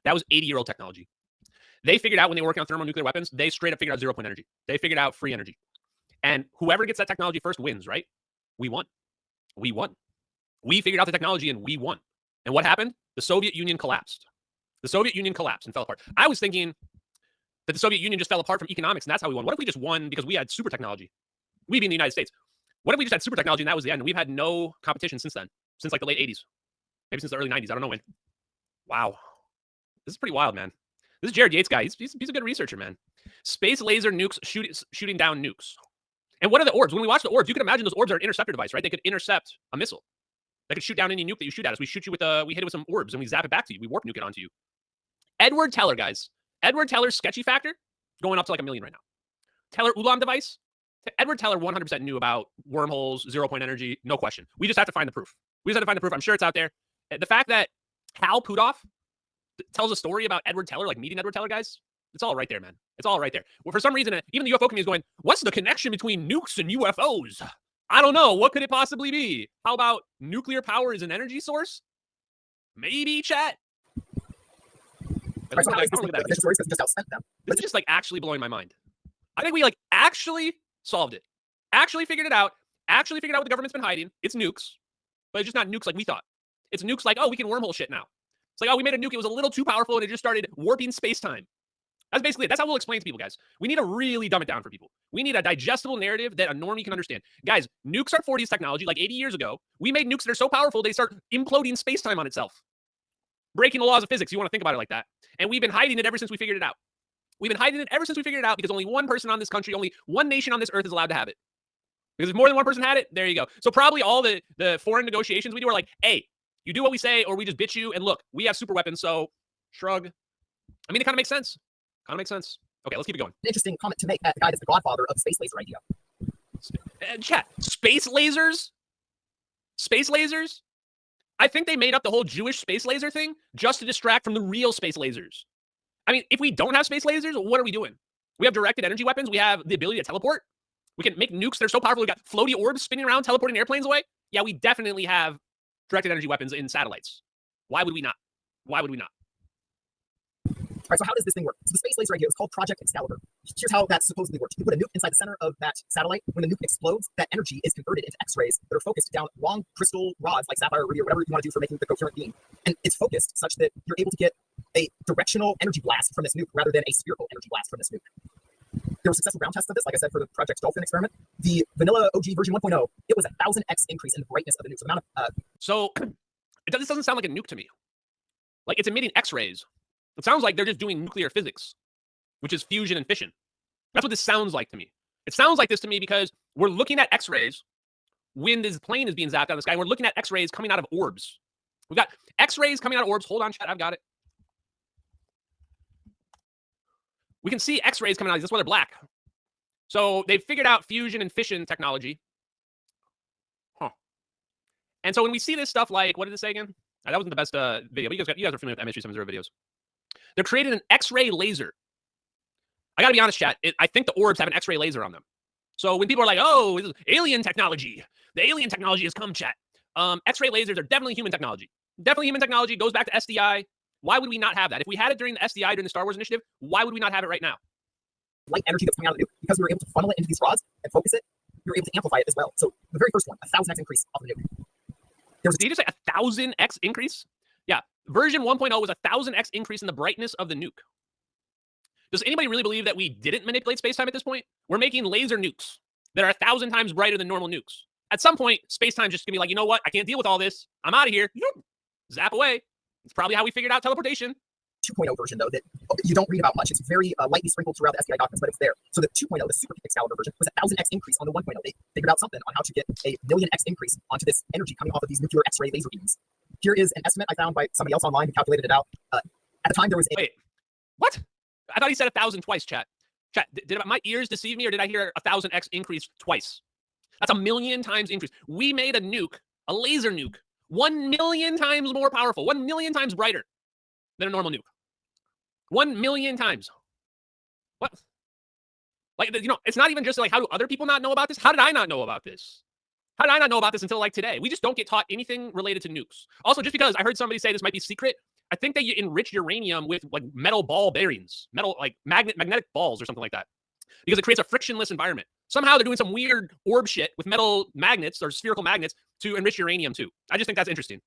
That was 80-year-old technology. They figured out when they were working on thermonuclear weapons, they straight up figured out 0-point energy. They figured out free energy. And whoever gets that technology first wins, right? We won. We won. We figured out the technology and we won. And what happened? The Soviet Union collapsed. The Soviet Union collapsed and fell apart. I was thinking that the Soviet Union just fell apart from economics, and that's how we won. What if we just won because we had super technology? We being the United States. What if we just had super technology and that was the end? And we've had no competition since then, since like the late 80s, maybe since the early 90s. I don't know when. Wow. This is pretty wild, man. This is Jared Yates guy. He's a good researcher, man. Space laser nukes shooting down nukes. And what are the orbs? When we watch the orbs, you can imagine those orbs are an interceptor device, right? They could intercept a missile. They could shoot down any nuke that you shoot at us. We shoot you with we hit it with some orbs and we zap it back to you. We warp nuke it onto you. Edward Teller, guys. Edward Teller's sketchy factor going up to like 1 million right now. Teller Ulam device. Edward Teller 100% knew about wormholes, 0-point energy, no question. We just have to find the proof. We just have to find the proof. I'm sure it's out there. The fact that Hal Puthoff tells a story about Edward Teller, like meeting Edward Teller, guys, it's all right there, man. It's all right there. Well, for some reason, even the UFO community is going, what's the connection between nukes and UFOs? I don't know. What could it possibly be? How about nuclear power is an energy source? Maybe, chat. This is just like actually blowing my mind. I think we like actually solved it. Actually figured it out. Actually figured out what the government's been hiding. It's nukes. But it's just not nukes like we thought. It's nukes like, oh, we can wormhole shit now. It's like, oh, we made a nuke. It was a little too powerful and it just started warping space-time. That's basically it. That's how we'll explain to people, guys. We need to really dumb it down for people. We need a digestible narrative that a normie can understand. Guys, nukes are 40s technology like 80 years ago. We made nukes that are so powerful they start imploding space-time on itself. Breaking the laws of physics. You want to think about it like that. And we've been hiding it ever since we figured it out. We've been hiding it ever since we figured it out because only one person on this country, only one nation on this earth is allowed to have it. Because if more than one person had it, there you go. So probably all the foreign negotiations we do are like, hey, you do what we say or we just bitch you. And look, we have super weapons, so shrug. I mean, it kind of makes sense. Kind of makes sense. Okay, let's keep it going. Interesting comment to make. That the guy that's the godfather of the space laser idea. Chat, space lasers? Space lasers? I think they made up the whole Jewish space laser thing just to distract from the real space lasers. I mean, if we don't have space lasers, what are we doing? We have directed energy weapons. We have the ability to teleport. We can make nukes that are so powerful. We got floaty orbs spinning around, teleporting airplanes away. Yeah, we definitely have directed energy weapons in satellites. Why would we not? Why would we not? All right, so how does this thing work? So the space laser idea is called Project Excalibur. Here's how that supposedly works. You put a nuke inside the center of that satellite. When the nuke explodes, that energy is converted into X-rays that are focused down long crystal rods like sapphire or ruby or whatever you want to do for making the coherent beam. And it's focused such that you're able to get a directional energy blast from this nuke rather than a spherical energy blast from this nuke. There were successful ground tests of this, like I said, for the Project Dolphin experiment. The vanilla OG version 1.0, it was 1,000x increase in the brightness of the nuke. So the amount of So this doesn't sound like a nuke to me. Like it's emitting X-rays. It sounds like they're just doing nuclear physics, which is fusion and fission. That's what this sounds like to me. It sounds like this to me because we're looking at X-rays when this plane is being zapped out of the sky. We're looking at X-rays coming out of orbs. We've got X-rays coming out of orbs. Hold on, chat. I've got it. We can see X-rays coming out. That's why they're black. So they've figured out fusion and fission technology. Huh. And so when we see this stuff like, what did it say again? That wasn't the best video. But you guys are familiar with MH370 videos. They're creating an X-ray laser. I got to be honest, chat. I think the orbs have an X-ray laser on them. So when people are like, oh, this is alien technology. The alien technology has come, chat. X-ray lasers are definitely human technology. Definitely human technology. Goes back to SDI. Why would we not have that? If we had it during the SDI, during the Star Wars initiative, why would we not have it right now? Light energy that's coming out of the nuke, because we were able to funnel it into these rods and focus it, we were able to amplify it as well. So the very first one, 1,000x increase off the nuke. Did you just say 1,000x increase? Yeah. Version 1.0 was 1,000x increase in the brightness of the nuke. Does anybody really believe that we didn't manipulate space-time at this point? We're making laser nukes that are 1,000 times brighter than normal nukes. At some point, space-time just gonna be like, you know what? I can't deal with all this. I'm out of here. Zap away. It's probably how we figured out teleportation. 2.0 version, though, that you don't read about much. It's very lightly sprinkled throughout the SDI documents, but it's there. So the 2.0, the Super Excalibur version, was 1,000x increase on the 1.0. They figured out something on how to get a 1,000,000x increase onto this energy coming off of these nuclear X-ray laser beams. Here is an estimate I found by somebody else online who calculated it out. At the time, there was a... Wait, what? I thought he said 1,000 twice, chat. Chat, did my ears deceive me, or did I hear 1,000x increase twice? That's 1,000,000 times increase. We made a nuke, a laser nuke, 1,000,000 times more powerful, 1,000,000 times brighter than a normal nuke. 1,000,000 times. What? Like, you know, it's not even just like, how do other people not know about this? How did I not know about this? How did I not know about this until like today? We just don't get taught anything related to nukes. Also, just because I heard somebody say this might be secret, I think they enrich uranium with like metal ball bearings, metal like magnetic balls or something like that, because it creates a frictionless environment. Somehow they're doing some weird orb shit with metal magnets or spherical magnets to enrich uranium too. I just think that's interesting.